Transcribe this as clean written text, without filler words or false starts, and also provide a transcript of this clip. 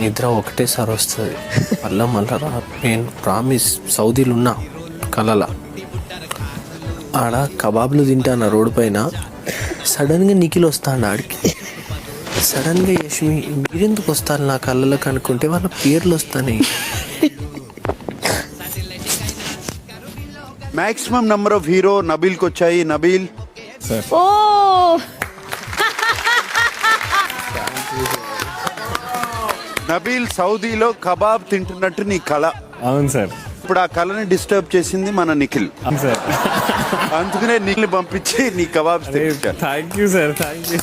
నిద్ర ఒకటేసారి వస్తుంది. మళ్ళా నేను ప్రామిస్ సౌదీలో ఉన్నా కలల ఆడ కబాబ్లు తింటాను రోడ్డు పైన. సడన్గా నిఖిల్ వస్తాడు ఆడికి. సడన్గా యష్మి మీరెందుకు వస్తారు నా కళ్ళలోకి అనుకుంటే వాళ్ళ పేర్లు వస్తాయి. మాక్సిమం నెంబర్ ఆఫ్ హీరో నబీల్కి వచ్చాయి. నబీల్ ఓ నబీల్ సౌదీలో కబాబ్ తింటున్నట్టు నీ కళ. అవును సార్. ఇప్పుడు ఆ కళని డిస్టర్బ్ చేసింది మన నిఖిల్. అవును సార్. అందుకనే నిఖిల్ పంపించి నీ కబాబ్స్ తెప్పించారు. Thank you sir, thank you.